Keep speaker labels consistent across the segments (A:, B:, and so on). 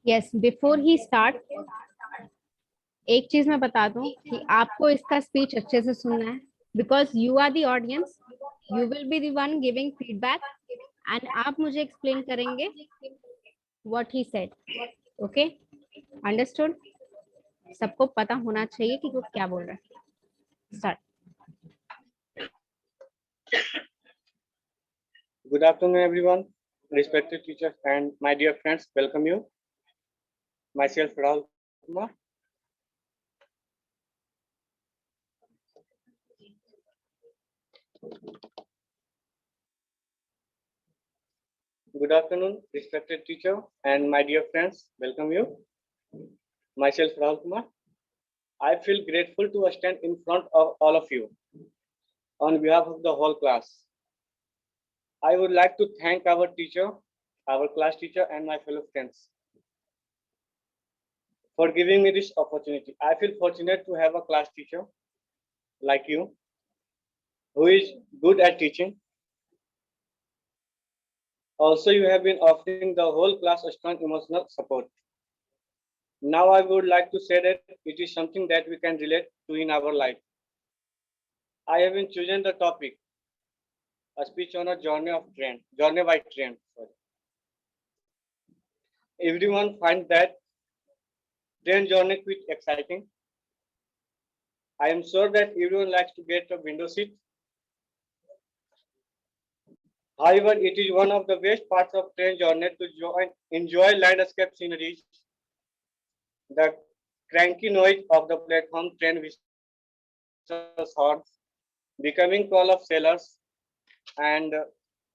A: Yes, before he start एक चीज मैं बता दूं कि आपको इसका स्पीच अच्छे से सुनना है, because you are the audience, you will be the one giving feedback and आप मुझे एक्सप्लेन करेंगे what he said. Okay, understood? सबको पता होना चाहिए कि वो क्या बोल रहा है. Start.
B: Good afternoon, everyone, respected teachers and my dear friends. Welcome you. Myself, Rahul Kumar. Good afternoon, respected teacher and my dear friends. Welcome you. Myself, Rahul Kumar. I feel grateful to stand in front of all of you on behalf of the whole class. I would like to thank our teacher, our class teacher, and my fellow friends for giving me this opportunity. I feel fortunate to have a class teacher like you who is good at teaching. Also, you have been offering the whole class a strong emotional support. Now, I would like to say that it is something that we can relate to in our life. I have been chosen the topic, a speech on a journey by train. Sorry. Everyone finds that train journey quite exciting. I am sure that everyone likes to get a window seat. However, it is one of the best parts of train journey to enjoy landscape sceneries, the cranky noise of the platform train whistles horns, becoming call of sailors, and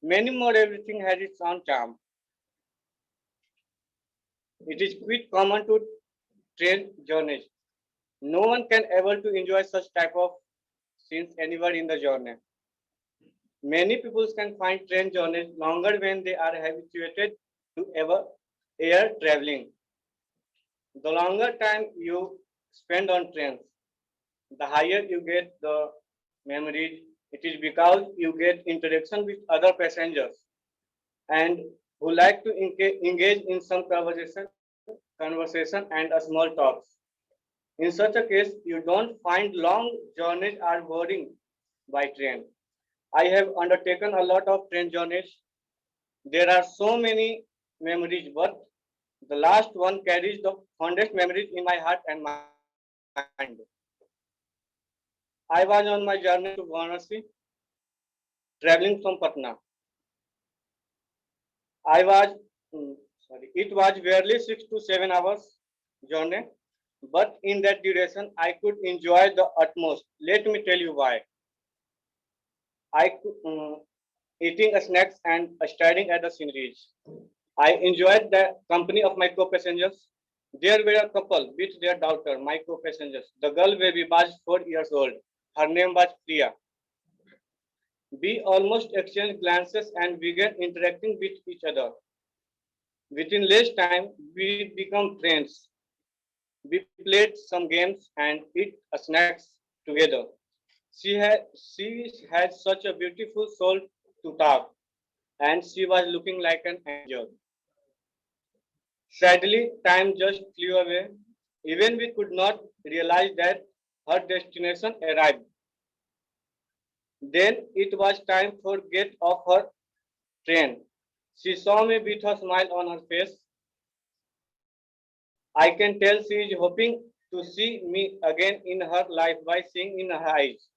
B: many more. Everything has its own charm. It is quite common to train journeys. No one can able to enjoy such type of scenes anywhere in the journey. Many people can find train journeys longer when they are habituated to air traveling. The longer time you spend on trains, the higher you get the memories. It is because you get interaction with other passengers and who like to engage in some conversation and a small talks. In such a case, you don't find long journeys are boring by train. I have undertaken a lot of train journeys. There are so many memories, but the last one carries the fondest memories in my heart and mind. I was on my journey to Varanasi, traveling from Patna. It was barely 6 to 7 hours journey, but in that duration, I could enjoy the utmost. Let me tell you why. I could, eating snacks and staring at the sceneries. I enjoyed the company of my co-passengers. There were a couple with their daughter, my co-passengers. The girl baby was 4 years old. Her name was Priya. We almost exchanged glances and began interacting with each other. Within less time, we became friends. We played some games and eat snacks together. She had such a beautiful soul to talk, and she was looking like an angel. Sadly, time just flew away. Even we could not realize that her destination arrived. Then it was time for get off her train. She saw me with a smile on her face. I can tell she is hoping to see me again in her life by seeing in her eyes.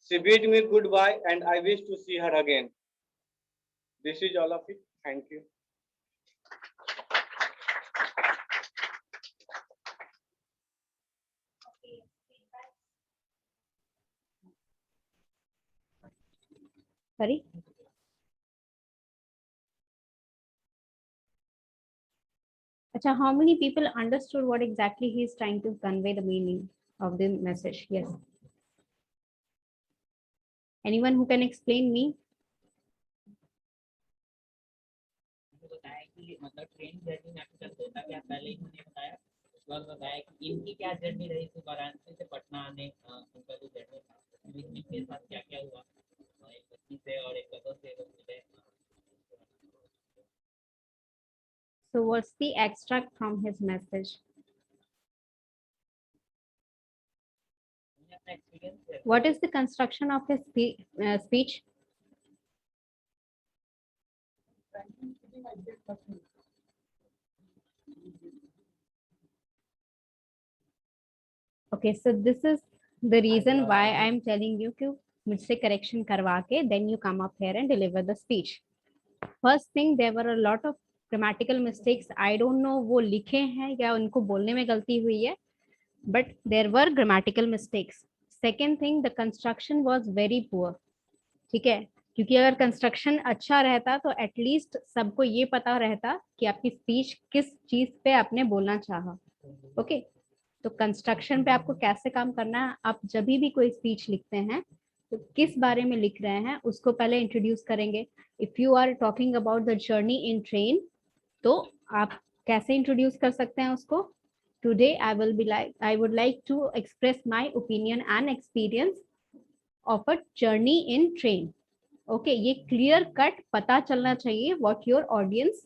B: She bid me goodbye and I wish to see her again. This is all of it. Thank you.
A: Sorry. Acha, how many people understood what exactly he is trying to convey the meaning of the message? Yes. Anyone who can explain me?
C: बताया कि मतलब train journey में आपको चलते होता क्या पहले ही उन्होंने बताया उस वक्त बताया कि इनकी क्या जर्नी रही थी वाराणसी से पटना आने उनका जो जर्नी था इनके साथ क्या क्या हुआ एक बच्ची से और एक कपल से वो मिले
A: So what's the extract from his message?
C: मैंने अपना experience share
A: What is the construction of his speech? Okay, so this is the reason why I am telling you कि मुझसे correction करवा के then you come up here and deliver the speech. First thing, there were a lot of grammatical mistakes. I don't know वो लिखे हैं या उनको बोलने में गलती हुई है, but there were grammatical mistakes. Second thing, the construction was very poor. ठीक है, क्योंकि अगर कंस्ट्रक्शन अच्छा रहता तो एटलीस्ट सबको ये पता रहता कि आपकी स्पीच किस चीज पे आपने बोलना चाहा. ओके, तो कंस्ट्रक्शन पे आपको कैसे काम करना है, आप जब भी कोई स्पीच लिखते हैं तो किस बारे में लिख रहे हैं उसको पहले इंट्रोड्यूस करेंगे. If you are talking about the journey in train, तो आप कैसे इंट्रोड्यूस कर सकते हैं उसको. Today I would like to express my opinion and experience of a journey in train. Okay, ये क्लियर कट पता चलना चाहिए what your audience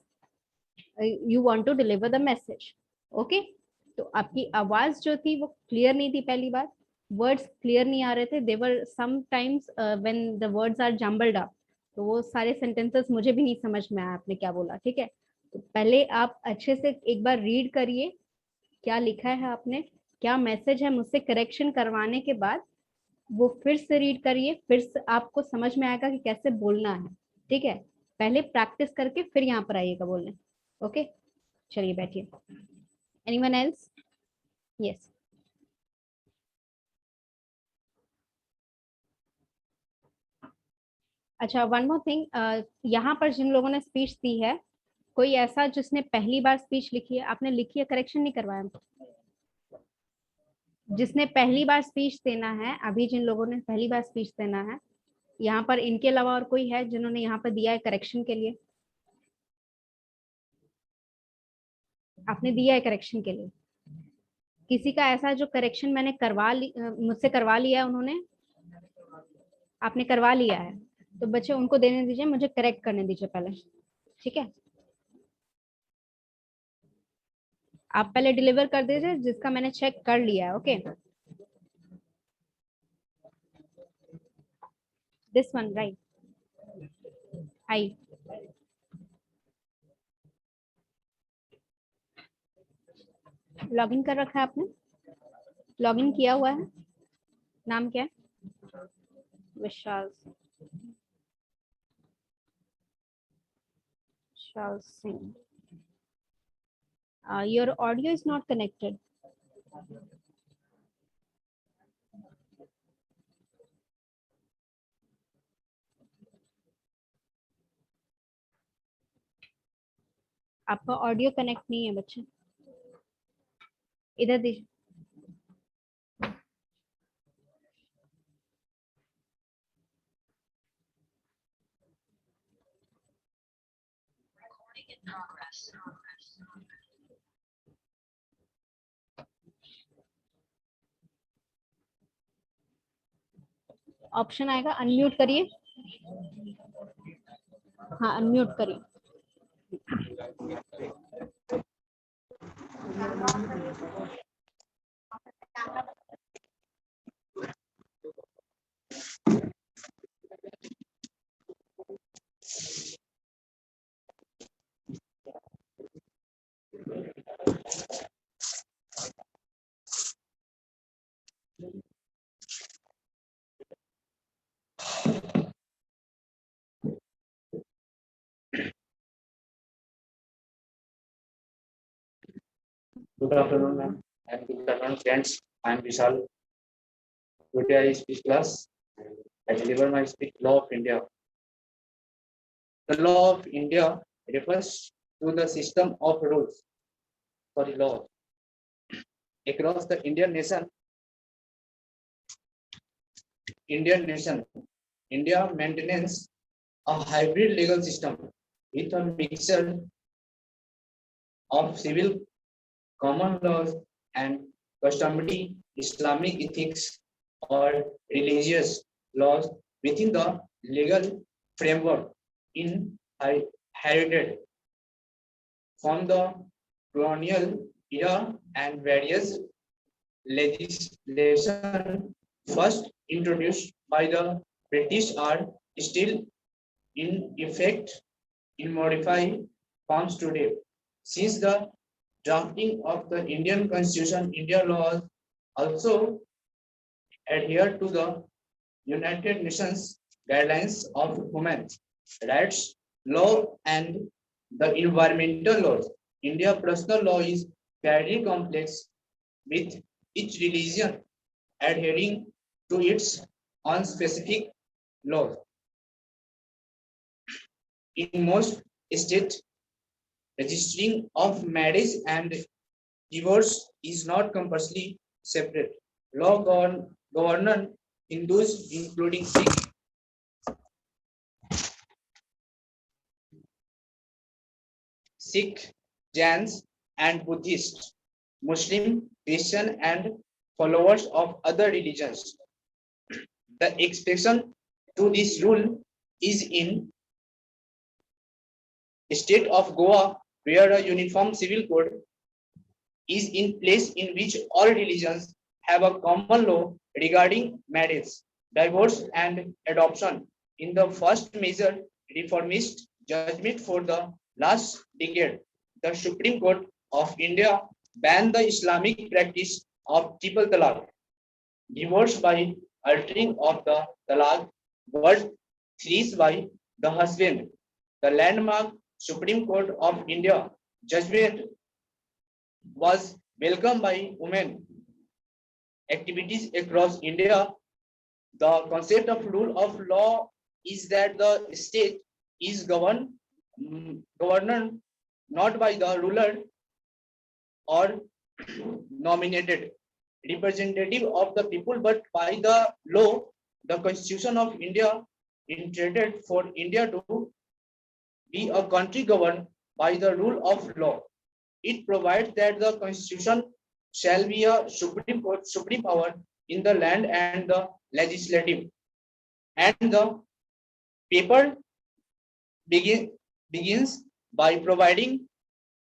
A: you want to deliver the message. Okay, तो आपकी आवाज जो थी वो क्लियर नहीं थी. पहली बात, वर्ड्स क्लियर नहीं आ रहे थे. There were sometimes when the words are jumbled up, तो वो सारे सेंटेंसेस मुझे भी नहीं समझ में आया आपने क्या बोला. ठीक है, तो पहले आप अच्छे से एक बार रीड करिए क्या लिखा है आपने, क्या मैसेज है. मुझसे करेक्शन करवाने के बाद वो फिर से रीड करिए, फिर से आपको समझ में आएगा कि कैसे बोलना है. ठीक है, पहले प्रैक्टिस करके फिर यहाँ पर आइएगा बोलने. ओके, चलिए बैठिए. Anyone else? यस. अच्छा, वन मोर थिंग, यहाँ पर जिन लोगों ने स्पीच दी है, कोई ऐसा जिसने पहली बार स्पीच लिखी है? आपने लिखी है, करेक्शन नहीं करवाया? जिसने पहली बार स्पीच देना है, अभी जिन लोगों ने पहली बार स्पीच देना है, यहाँ पर इनके अलावा और कोई है जिन्होंने यहाँ पर दिया है करेक्शन के लिए? आपने दिया है करेक्शन के लिए? किसी का ऐसा जो करेक्शन मैंने मुझसे करवा लिया है उन्होंने? आपने करवा लिया है तो बच्चे उनको देने दीजिए, मुझे करेक्ट करने दीजिए पहले. ठीक है, आप पहले डिलीवर कर दीजिए जिसका मैंने चेक कर लिया है. Okay, this one right. I login कर रखा है आपने? लॉगिन किया हुआ है? नाम क्या है? Vishal Singh. Your audio is not connected. आपका ऑडियो कनेक्ट नहीं है बच्चे, इधर दीजिए. ऑप्शन आएगा, अनम्यूट करिए. हाँ, अनम्यूट करिए.
D: Good afternoon, ma'am, and good afternoon, friends. I am Vishal. Today I speak class. I deliver my speech, Law of India. The law of India refers to the system of rules for the law across the Indian nation. India maintains a hybrid legal system with a mixture of civil common laws and customary Islamic ethics or religious laws within the legal framework inherited from the colonial era, and various legislation first introduced by the British are still in effect in modified forms today. Since the drafting of the Indian Constitution, India laws also adhere to the United Nations guidelines of human rights law and the environmental laws. India personal law is very complex, with each religion adhering to its own specific laws. In most states, registering of marriage and divorce is not compulsory separate. Law govern Hindus, including Sikh, Jains, and Buddhists, Muslim, Christian, and followers of other religions. The exception to this rule is in state of Goa, where a uniform civil code is in place in which all religions have a common law regarding marriage, divorce, and adoption. In the first major reformist judgment for the last decade, the Supreme Court of India banned the Islamic practice of triple talaq, divorce by altering of the talaq word thrice by the husband. The landmark Supreme Court of India judgment was welcomed by women activities across India. The concept of rule of law is that the state is governed not by the ruler or nominated representative of the people, but by the law. The Constitution of India intended for India to be a country governed by the rule of law. It provides that the Constitution shall be a supreme power in the land and the legislative. And the paper begins by providing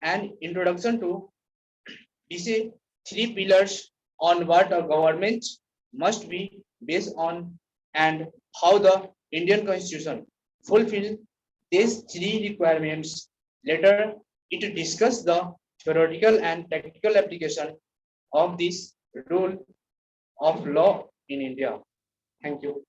D: an introduction to these three pillars on what a government must be based on and how the Indian Constitution fulfills these three requirements. Later, it discusses the theoretical and practical application of this rule of law in India. Thank you.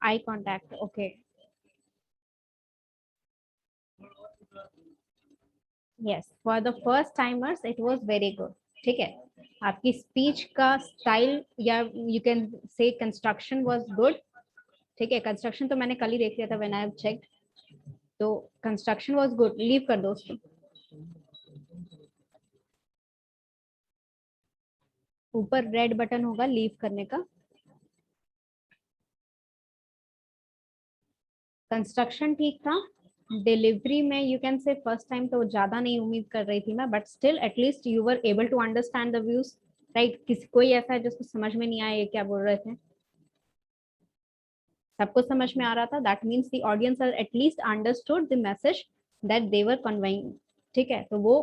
A: Eye contact. Okay. Yes, for the first timers it was very good. ठीक है, आपकी speech का style या you can से construction was good. ठीक है, construction तो मैंने कल ही देख लिया था व्हेन आई हैव चेक्ड, तो कंस्ट्रक्शन वाज गुड. लीव कर दो उसको. ऊपर रेड बटन होगा लीव करने का. कंस्ट्रक्शन ठीक था. डिलीवरी में you can say first time तो ज्यादा नहीं उम्मीद कर रही थी मैं, but still at least you were able to understand the views, right. किसी कोई ऐसा है जिसको समझ में नहीं आया ये क्या बोल रहे थे? सबको समझ में आ रहा था. That means the audience are at least understood the message that they were conveying. ठीक है, तो वो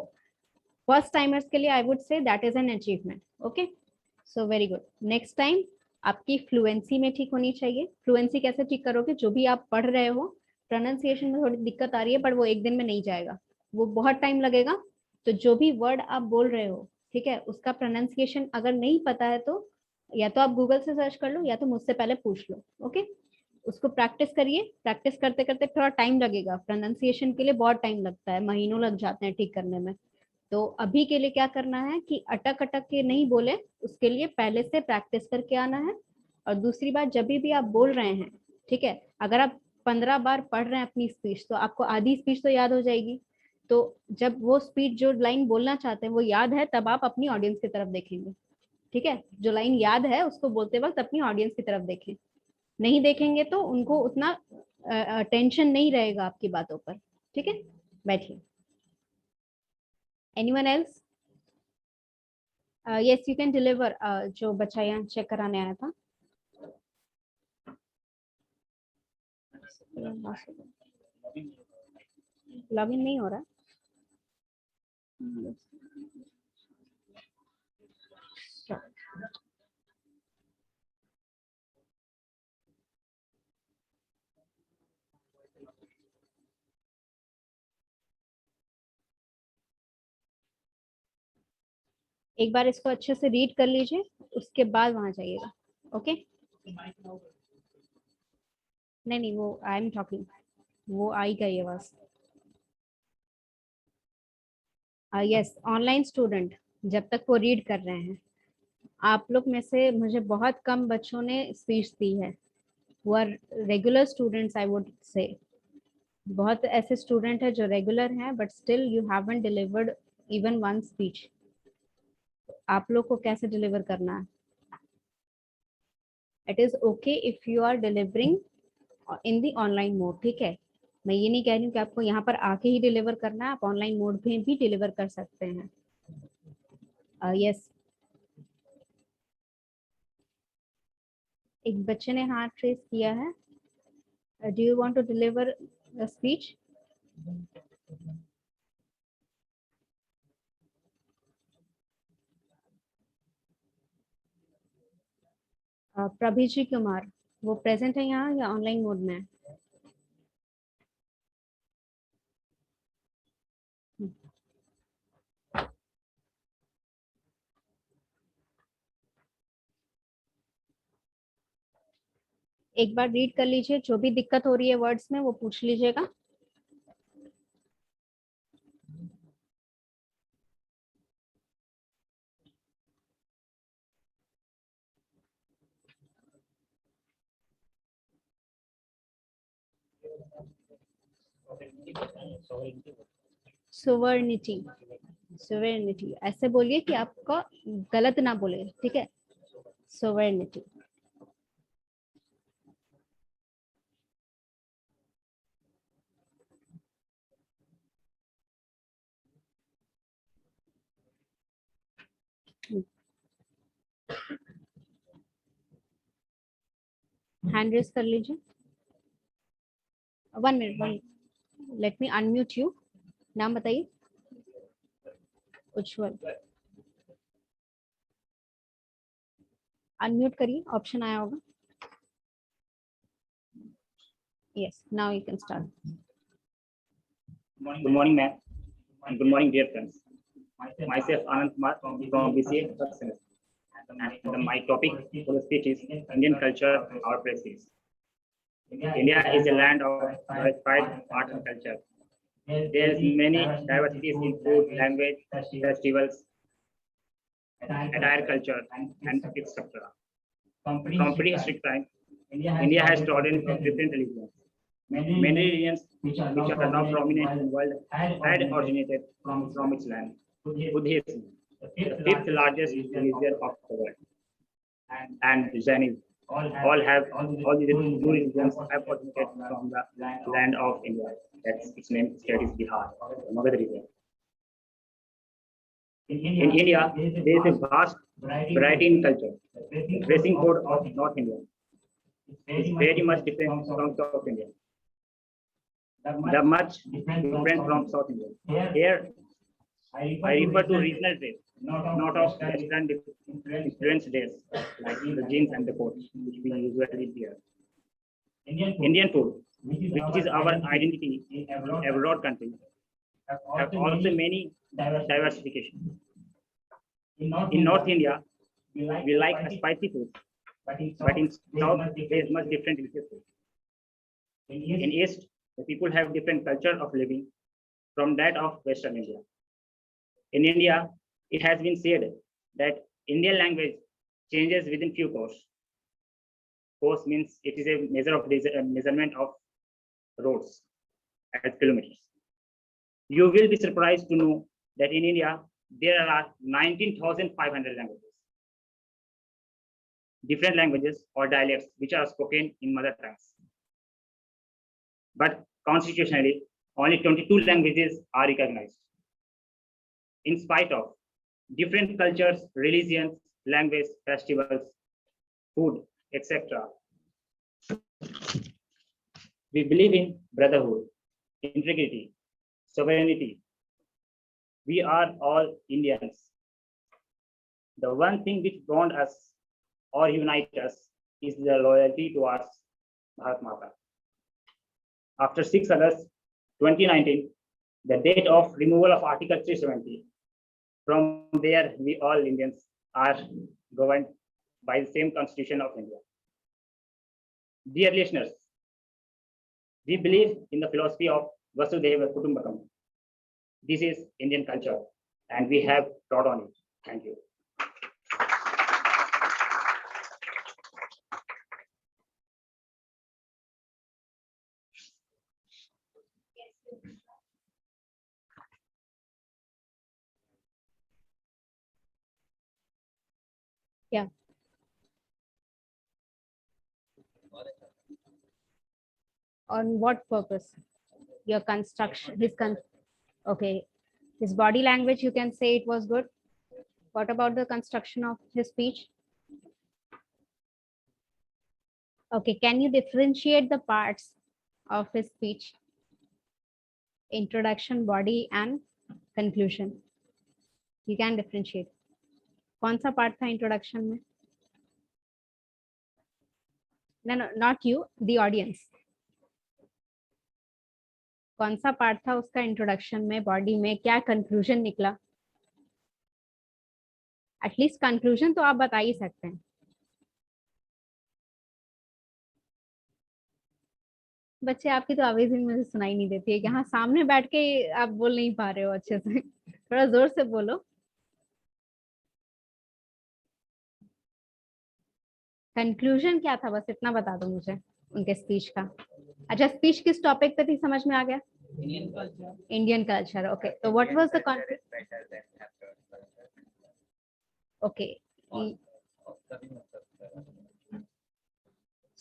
A: फर्स्ट टाइमर्स के लिए I would say that is an achievement. Okay, so very good. Next time आपकी फ्लुएंसी में ठीक होनी चाहिए. फ्लुएंसी कैसे ठीक करोगे? जो भी आप पढ़ रहे हो, प्रोनाउंसिएशन में थोड़ी दिक्कत आ रही है, पर वो एक दिन में नहीं जाएगा, वो बहुत टाइम लगेगा. तो जो भी वर्ड आप बोल रहे हो, ठीक है, उसका प्रोनाउंसिएशन अगर नहीं पता है तो या तो आप गूगल से सर्च कर लो या तो मुझसे पहले पूछ लो. ओके, उसको प्रैक्टिस करिए. प्रैक्टिस करते करते थोड़ा टाइम लगेगा. प्रोनाउंसिएशन के लिए बहुत टाइम लगता है, महीनों लग जाते हैं ठीक करने में. तो अभी के लिए क्या करना है कि अटक अटक के नहीं बोले, उसके लिए पहले से प्रैक्टिस करके आना है. और दूसरी बात, जब भी आप बोल रहे हैं, ठीक है, अगर आप 15 बार पढ़ रहे हैं अपनी स्पीच, तो आपको आधी स्पीच तो याद हो जाएगी. तो जब वो स्पीच जो लाइन बोलना चाहते हैं वो याद है, तब आप अपनी ऑडियंस की तरफ देखेंगे. ठीक है, जो लाइन याद है उसको बोलते वक्त अपनी ऑडियंस की तरफ देखें. नहीं देखेंगे तो उनको उतना टेंशन नहीं रहेगा आपकी बातों पर. ठीक है, बैठिए. Anyone else? Yes, you can deliver. जो बच्चा यहाँ चेक कराने आया था. लॉगिन नहीं हो रहा. एक बार इसको अच्छे से रीड कर लीजिए, उसके बाद वहां जाइएगा. ओके? नहीं, वो आई एम टॉकिंग, वो आई गई है बस. यस, ऑनलाइन स्टूडेंट, जब तक वो रीड कर रहे हैं, आप लोग में से मुझे बहुत कम बच्चों ने स्पीच दी है. वो are regular students, I would say. बहुत ऐसे स्टूडेंट है जो रेगुलर हैं, but still you haven't delivered even one speech. आप लोग को कैसे डिलीवर करना है? It is okay if you are delivering in the online mode. ठीक है, मैं ये नहीं कह रही हूँ कि आपको यहाँ पर आके ही डिलीवर करना है, आप ऑनलाइन मोड में भी डिलीवर कर सकते हैं. यस, एक बच्चे ने हाथ रेस किया है. Do you want to deliver speech? Prabhiji Kumar, वो प्रेजेंट है यहाँ या ऑनलाइन मोड में है? एक बार रीड कर लीजिए, जो भी दिक्कत हो रही है वर्ड्स में वो पूछ लीजिएगा. सोवर्निटी, सोवर्निटी ऐसे बोलिए कि आपका गलत ना बोले. ठीक है, सोवर्निटी. हैंड रेस कर लीजिए. 1 minute, let me unmute you. नाम बताइए. उज्जवल, अनम्यूट करिए, ऑप्शन आया होगा. Yes, now you can start.
E: Good morning, ma'am, and good morning, dear friends. Myself, Anand Kumar from BCA first semester, and my topic for the speech is Indian culture, our places. India is a land of diversified art and culture. There is many diversities in food, language, festivals, attire, culture, and etc. From prehistoric time, India has trodden different religions. Many religions which are now prominent in the world had originated from its land. Buddhism, the fifth largest religion of the world, and Jainism, all these two religions have originated from the land of India. That's its name, state is Bihar, Magadha region. In India, there is a vast variety in culture. The dressing code of North India is very much different from South India. The much different from South India. Here, I refer to regional dress, not of Western influenced dress, like the jeans and the coats, which we usually wear. Indian food, which is our identity in abroad countries, have also many diversification. In North India, we like a spicy food, but in South, there is much different delicious food. In East, the people have different culture of living from that of Western India. In India, it has been said that Indian language changes within few course. Course means it is a measure of measurement of roads as kilometers. You will be surprised to know that in India, there are 19,500 languages. Different languages or dialects which are spoken in mother tongues. But constitutionally, only 22 languages are recognized. in spite of different cultures, religions, language, festivals, food, etc. We believe in brotherhood, integrity, sovereignty. We are all Indians. The one thing which bond us or unite us is the loyalty towards Bharat Mata. After 6 August 2019, the date of removal of Article 370, from there we all Indians are governed by the same Constitution of India. Dear listeners, we believe in the philosophy of Vasudhaiva Kutumbakam. This is Indian culture and we have taught on it. Thank you.
A: Yeah. On what purpose? Your construction, okay. His body language, you can say it was good. What about the construction of his speech? Okay, can you differentiate the parts of his speech? Introduction, body and conclusion. You can differentiate. कौन सा part था introduction में? No, not you, the audience. कौन सा part था उसका introduction में, body में, क्या कंक्लूजन निकला? एटलीस्ट कंक्लूजन तो आप बता ही सकते हैं. बच्चे आपकी तो आवाज ही मुझे सुनाई नहीं देती है. यहाँ सामने बैठ के आप बोल नहीं पा रहे हो अच्छे से. थोड़ा जोर से बोलो. कंक्लूजन क्या था, बस इतना बता दो मुझे उनके स्पीच का. अच्छा, स्पीच किस टॉपिक पे थी, समझ में आ गया? Indian culture. ओके, तो what was the okay.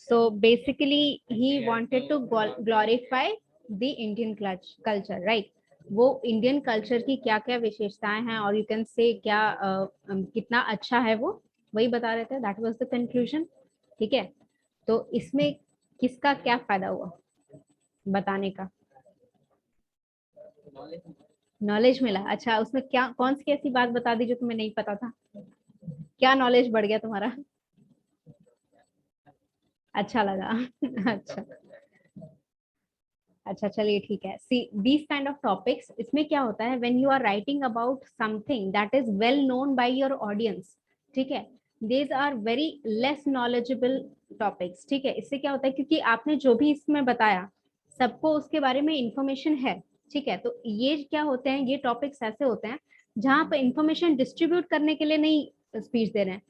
A: So basically he wanted to glorify the Indian culture, right? वो इंडियन कल्चर की क्या क्या विशेषताएं हैं और यू कैन से क्या कितना अच्छा है वो, वही बता रहे थे. That was the conclusion. ठीक है, तो इसमें किसका क्या फायदा हुआ बताने का? नॉलेज मिला. अच्छा, उसमें क्या, कौन सी ऐसी बात बता दी जो तुम्हें नहीं पता था? क्या नॉलेज बढ़ गया तुम्हारा? अच्छा लगा. अच्छा अच्छा, चलिए ठीक है. See these kind of topics, इसमें क्या होता है, when you are writing about something that is well known by your audience, ठीक है, these are very less knowledgeable topics. ठीक है, इससे क्या होता है, क्योंकि आपने जो भी इसमें बताया सबको उसके बारे में इंफॉर्मेशन है. ठीक है, तो ये क्या होते हैं, ये टॉपिक्स ऐसे होते हैं जहाँ पर इंफॉर्मेशन डिस्ट्रीब्यूट करने के लिए नहीं स्पीच दे रहे हैं.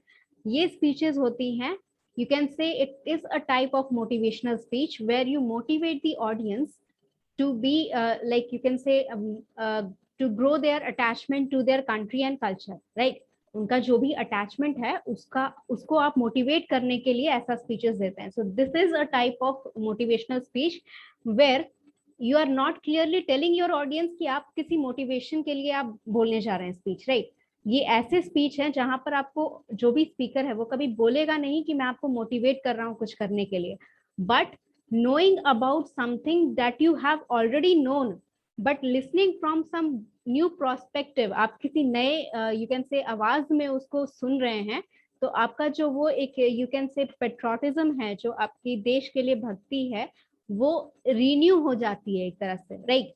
A: ये स्पीचेस होती हैं, you can say it is a type of motivational speech where you motivate the audience to be like you can say to grow their attachment to their country and culture, right? उनका जो भी attachment है उसको आप motivate करने के लिए ऐसा speeches देते हैं. So this is a type of motivational speech where you are not clearly telling your audience कि आप किसी motivation के लिए आप बोलने जा रहे हैं speech, right? ये ऐसे स्पीच है जहां पर आपको जो भी स्पीकर है वो कभी बोलेगा नहीं कि मैं आपको मोटिवेट कर रहा हूँ कुछ करने के लिए, but knowing about something that you have already known but listening from some new perspective, आप किसी नए you can say आवाज में उसको सुन रहे हैं, तो आपका जो वो एक you can say पेट्रोटिज्म है, जो आपकी देश के लिए भक्ति है, वो रिन्यू हो जाती है एक तरह से, राइट?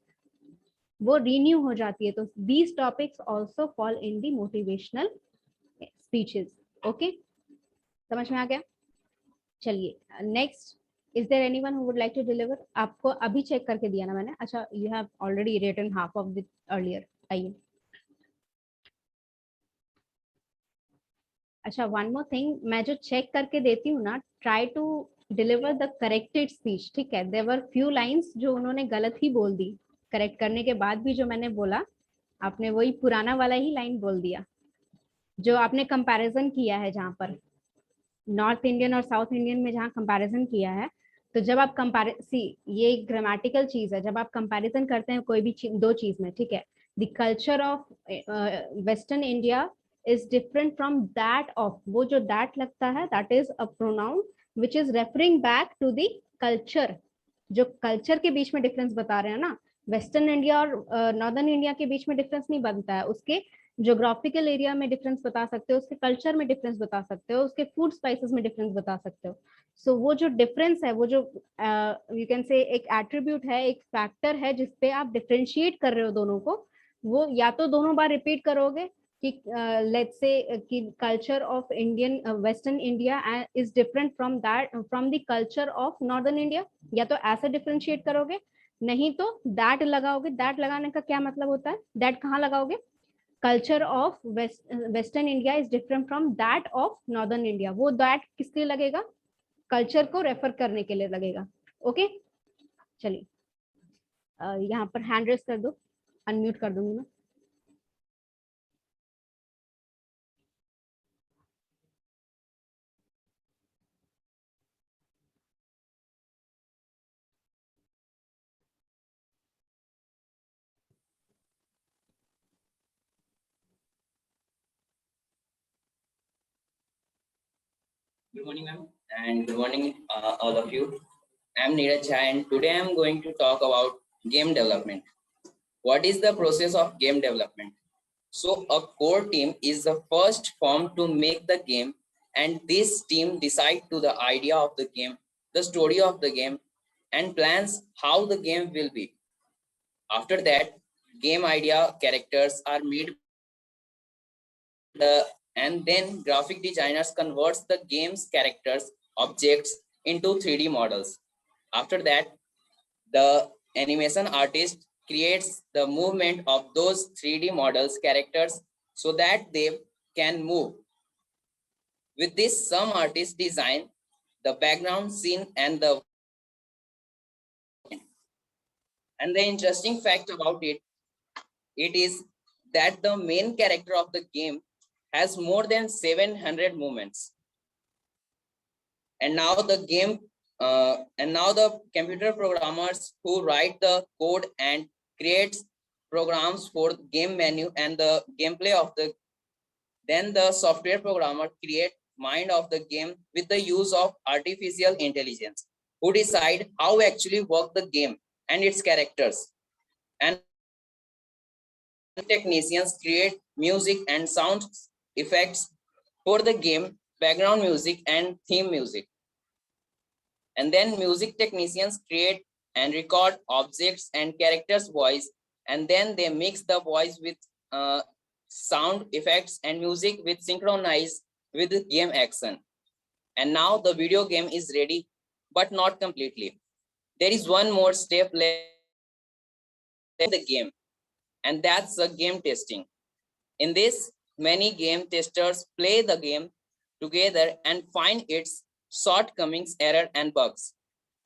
A: वो रिन्यू हो जाती है. तो these topics also fall in the motivational speeches. Okay, समझ में आ गया? चलिए next, is there anyone who would like to deliver? आपको अभी चेक करके दिया ना मैंने. अच्छा, you have already written half of the earlier. आइए. अच्छा, वन मोर थिंग, मैं जो चेक करके देती हूँ ना, try to deliver the corrected speech. ठीक है, देयर वर फ्यू लाइंस जो उन्होंने गलत ही बोल दी. करेक्ट करने के बाद भी जो मैंने बोला, आपने वही पुराना वाला ही लाइन बोल दिया. जो आपने कंपैरिजन किया है, जहाँ पर नॉर्थ इंडियन और साउथ इंडियन में जहाँ कंपैरिजन किया है, तो जब आप ये ग्रामेटिकल चीज है, जब आप कंपैरिजन करते हैं कोई भी दो चीज में, ठीक है, the culture of western India is different from that of, वो जो that लगता है that is a pronoun which is referring back to the culture, जो कल्चर के बीच में डिफरेंस बता रहे हैं ना, वेस्टर्न इंडिया और नॉर्दर्न इंडिया के बीच में डिफरेंस नहीं बनता है, उसके ज्योग्राफिकल एरिया में डिफरेंस बता सकते हो, उसके कल्चर में डिफरेंस बता सकते हो, उसके फूड स्पाइसेस में डिफरेंस बता सकते हो। सो वो जो डिफरेंस है, वो जो यू कैन से एक एट्रीब्यूट है, एक फैक्टर है जिसपे आप डिफरेंशिएट कर रहे हो दोनों को, वो या तो दोनों बार रिपीट करोगे कि लेट्स से कि culture of Indian western India is different from that from the culture of northern India, या तो ऐसे डिफरेंशिएट करोगे, नहीं तो दैट लगाओगे। दैट लगाने का क्या मतलब होता है, दैट कहाँ लगाओगे, culture of western India is different from that of northern India, वो दैट किस लिए लगेगा, कल्चर को रेफर करने के लिए लगेगा। ओके चलिए यहाँ पर हैंड रेस कर दो, अनम्यूट कर दूंगी मैं।
F: Good morning, ma'am, and good morning, all of you. I'm Neeraj Jha, and today I'm going to talk about game development. What is the process of game development? So, a core team is the first formed to make the game, and this team decides to the idea of the game, the story of the game, and plans how the game will be. After that, game idea characters are made. And then graphic designers converts the game's characters objects into 3D models. After that, the animation artist creates the movement of those 3D models characters so that they can move. With this, some artists design the background scene and the interesting fact about it is that the main character of the game has more than 700 movements. And now the computer programmers who write the code and creates programs for game menu and the gameplay of the, then the software programmer create mind of the game with the use of artificial intelligence, who decide how actually work the game and its characters. And technicians create music and sound effects for the game, background music and theme music. And then music technicians create and record objects and characters' voice, and then they mix the voice with sound effects and music with synchronize with the game action. And now the video game is ready, but not completely. There is one more step left in the game, and that's the game testing. In this, many game testers play the game together and find its shortcomings, error and bugs,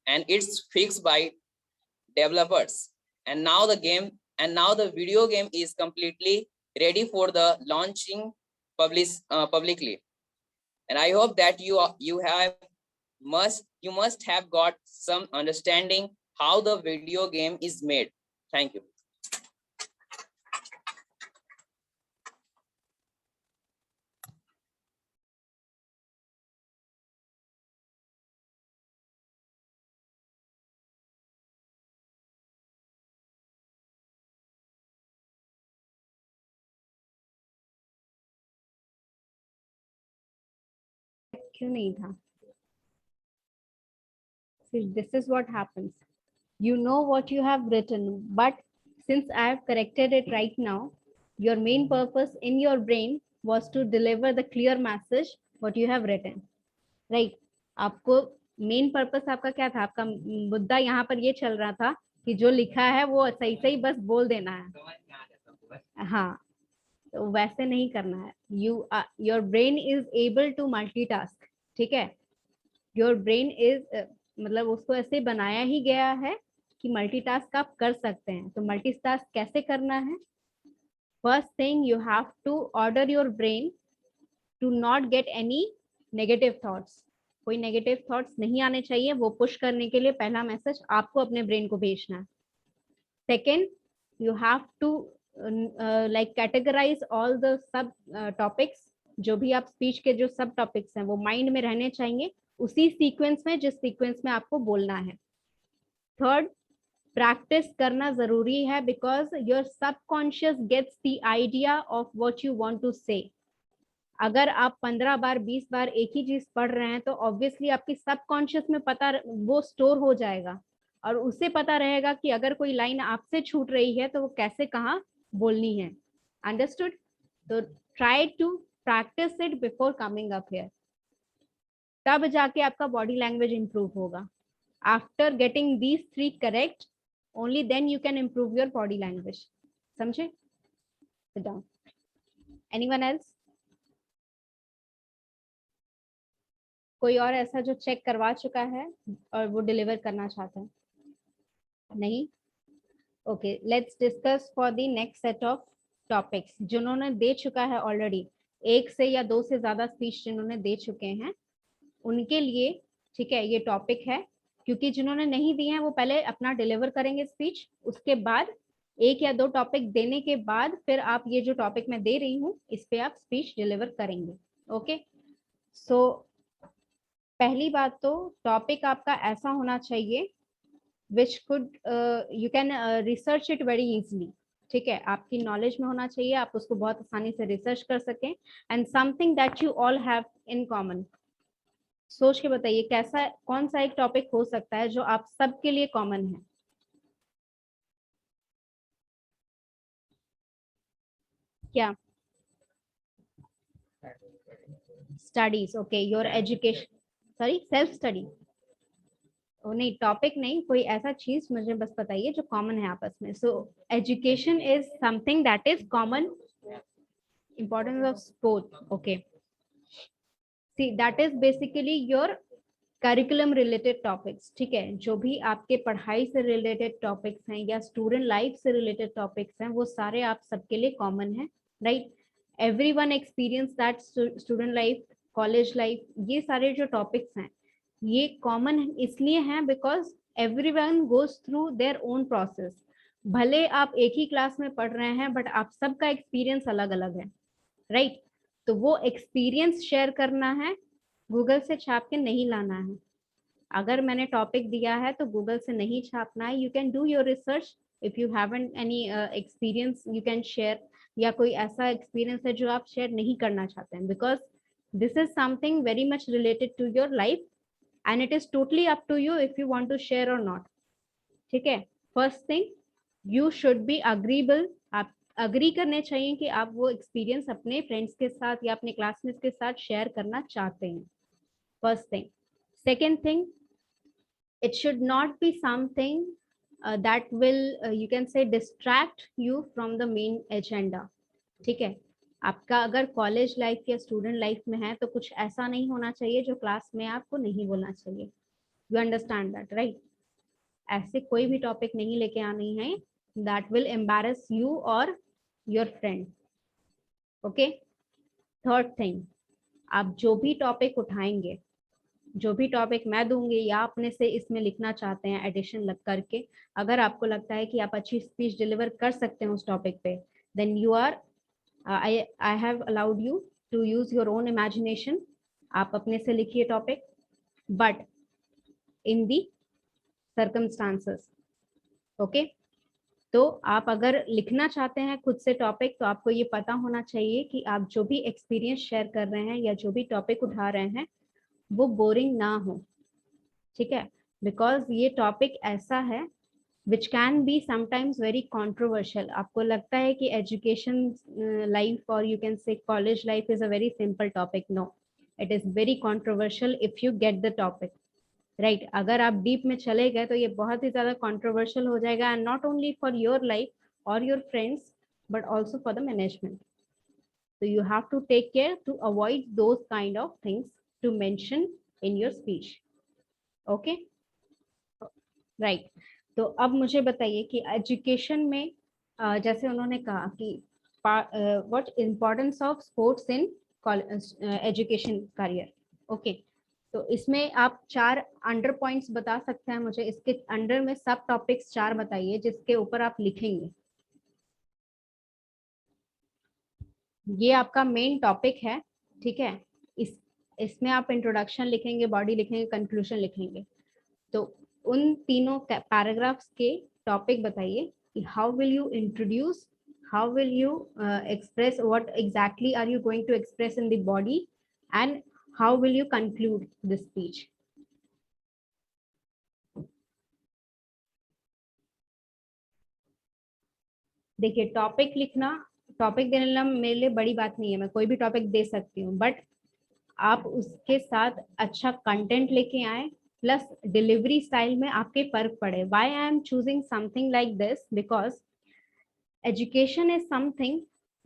F: and it's fixed by developers. And now the video game is completely ready for the launching publicly. And I hope that you must have got some understanding how the video game is made. Thank you.
A: क्यों नहीं था? See, this is what happens. You know what you have written, but since I have corrected it right now, your main purpose in your brain was to deliver the clear message what you have written, right? आपको main purpose आपका क्या था? आपका मुद्दा यहाँ पर ये चल रहा था कि जो लिखा है वो सही सही बस बोल देना है। हाँ, तो वैसे नहीं करना है। Your brain is able to multitask, ठीक है? योर ब्रेन इज मतलब उसको ऐसे बनाया ही गया है कि मल्टीटास्क आप कर सकते हैं। तो मल्टीटास्क कैसे करना है? First thing, you have to order your brain to not get any negative thoughts. कोई नेगेटिव थॉट्स नहीं आने चाहिए, वो पुश करने के लिए पहला मैसेज आपको अपने ब्रेन को भेजना है। Second, you have to like categorize all the sub topics, जो भी आप स्पीच के जो सब टॉपिक्स हैं वो माइंड में रहने चाहिए उसी सीक्वेंस में जिस सीक्वेंस में आपको बोलना है. थर्ड, प्रैक्टिस करना जरूरी है because your subconscious gets the idea of what you want to say. अगर आप 15 बार 20 बार एक ही चीज पढ़ रहे हैं तो ऑब्वियसली आपकी सबकॉन्शियस में पता वो स्टोर हो जाएगा और उससे पता रहेगा कि अगर कोई लाइन आपसे छूट रही है तो वो कैसे कहाँ बोलनी है. अंडरस्टूड? तो try to practice it before coming up here, तब जाके आपका बॉडी लैंग्वेज इंप्रूव होगा. After getting these 3 correct, only then you can improve your body language. समझे? Sit down. Anyone else? कोई और ऐसा जो चेक करवा चुका है और वो डिलीवर करना चाहता है? नहीं? Okay, let's discuss for the next set of topics. जिन्होंने दे चुका है ऑलरेडी, 1 से या 2 से ज्यादा स्पीच जिन्होंने दे चुके हैं उनके लिए, ठीक है, ये टॉपिक है. क्योंकि जिन्होंने नहीं दिए हैं वो पहले अपना डिलीवर करेंगे स्पीच, उसके बाद 1 या 2 टॉपिक देने के बाद फिर आप ये जो टॉपिक मैं दे रही हूँ इस पे आप स्पीच डिलीवर करेंगे. ओके, सो पहली बात तो टॉपिक आपका ऐसा होना चाहिए which could you can research it very easily. ठीक है, आपकी नॉलेज में होना चाहिए, आप उसको बहुत आसानी से रिसर्च कर सकें. And something that you all have in common. सोच के बताइए कैसा, कौन सा एक टॉपिक हो सकता है जो आप सबके लिए कॉमन है. क्या? Studies. Okay, your education, sorry self study. नहीं, टॉपिक नहीं, कोई ऐसा चीज मुझे बस बताइए जो कॉमन है आपस में. So education is something that is common. Importance of sport. Okay, see that is basically your curriculum related topics. ठीक है, जो भी आपके पढ़ाई से रिलेटेड टॉपिक्स हैं या स्टूडेंट लाइफ से रिलेटेड टॉपिक्स हैं वो सारे आप सबके लिए कॉमन है. Right? Everyone experience that student life, college life, ये सारे जो टॉपिक्स हैं ये कॉमन इसलिए हैं because everyone goes through their own process. भले आप एक ही क्लास में पढ़ रहे हैं बट आप सबका एक्सपीरियंस अलग अलग है. राइट? तो वो एक्सपीरियंस शेयर करना है, गूगल से छाप के नहीं लाना है. अगर मैंने टॉपिक दिया है तो गूगल से नहीं छापना है. You can do your research. If you haven't any experience you can share, या कोई ऐसा एक्सपीरियंस है जो आप शेयर नहीं करना चाहते हैं, because this is something very much related to your life and it is totally up to you if you want to share or not. ठीक है, first thing you should be agreeable. आप agree करने चाहिए कि आप वो experience अपने friends के साथ या अपने क्लासमेट्स के साथ शेयर करना चाहते हैं. First thing. Second thing, it should not be something that will, you can say, distract you from the main agenda. ठीक है, आपका अगर कॉलेज लाइफ या स्टूडेंट लाइफ में है तो कुछ ऐसा नहीं होना चाहिए जो क्लास में आपको नहीं बोलना चाहिए. You understand that, right? ऐसे कोई भी टॉपिक नहीं लेके आनी है that will embarrass you or your friend. Okay? Third thing, आप जो भी टॉपिक उठाएंगे, जो भी टॉपिक मैं दूंगी या अपने से इसमें लिखना चाहते हैं एडिशन लग करके, अगर आपको लगता है कि आप अच्छी स्पीच डिलीवर कर सकते हैं उस टॉपिक पे, then you are, I have allowed you to use your own imagination. आप अपने से लिखिए topic, but in the circumstances. Okay, तो आप अगर लिखना चाहते हैं खुद से टॉपिक तो आपको ये पता होना चाहिए कि आप जो भी एक्सपीरियंस शेयर कर रहे हैं या जो भी टॉपिक उठा रहे हैं वो बोरिंग ना हो. ठीक है, बिकॉज ये टॉपिक ऐसा है which can be sometimes very controversial. आपको लगता है कि एजुकेशन लाइफ और you can say college life is a very simple topic. No, it is very controversial if you get the topic right. अगर आप डीप में चले गए तो ये बहुत ही ज्यादा कॉन्ट्रोवर्शियल हो जाएगा, and not only for your life और your friends but also for the management. So you have to take care to avoid those kind of things to mention in your speech. Okay? Right. तो अब मुझे बताइए कि education में जैसे उन्होंने कहा कि what importance of sports in education career. Okay. तो इसमें आप 4 अंडर पॉइंट्स बता सकते हैं मुझे. इसके अंडर में सब टॉपिक्स 4 बताइए जिसके ऊपर आप लिखेंगे. ये आपका मेन टॉपिक है, ठीक है। इसमें आप इंट्रोडक्शन लिखेंगे, बॉडी लिखेंगे, कंक्लूजन लिखेंगे। तो उन तीनों पैराग्राफ्स के टॉपिक बताइए कि how will you introduce, how will you express, what exactly are you going to express in the body, and how will you conclude the speech. देखिए, टॉपिक लिखना, टॉपिक देना मेरे लिए बड़ी बात नहीं है, मैं कोई भी टॉपिक दे सकती हूँ, बट आप उसके साथ अच्छा कंटेंट लेके आए, प्लस डिलीवरी स्टाइल में आपके फर्क पड़े। Why I am choosing something like this, because education is something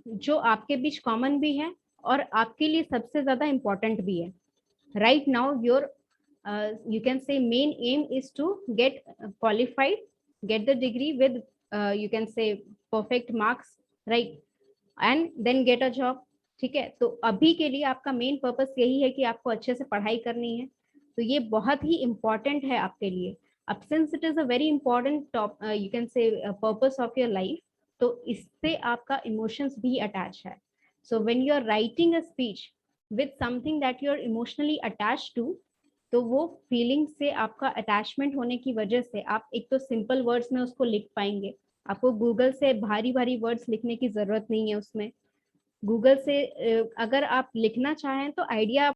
A: जो आपके बीच कॉमन भी है और आपके लिए सबसे ज्यादा इम्पोर्टेंट भी है। Right now your you can say main aim is to get qualified, get the degree with you can say perfect marks, right, and then get a job। ठीक है, तो अभी के लिए आपका मेन पर्पस यही है कि आपको अच्छे से पढ़ाई करनी है, तो ये बहुत ही इम्पोर्टेंट है आपके लिए। अब since it is a very important you can say purpose of your life, तो इससे आपका इमोशंस भी अटैच है। So when you are writing a speech with something that you are emotionally attached to, तो वो फीलिंग से आपका attachment होने की वजह से आप एक तो सिंपल वर्ड्स में उसको लिख पाएंगे। आपको गूगल से भारी भारी वर्ड्स लिखने की जरूरत नहीं है उसमें। गूगल से अगर आप लिखना चाहें तो आइडिया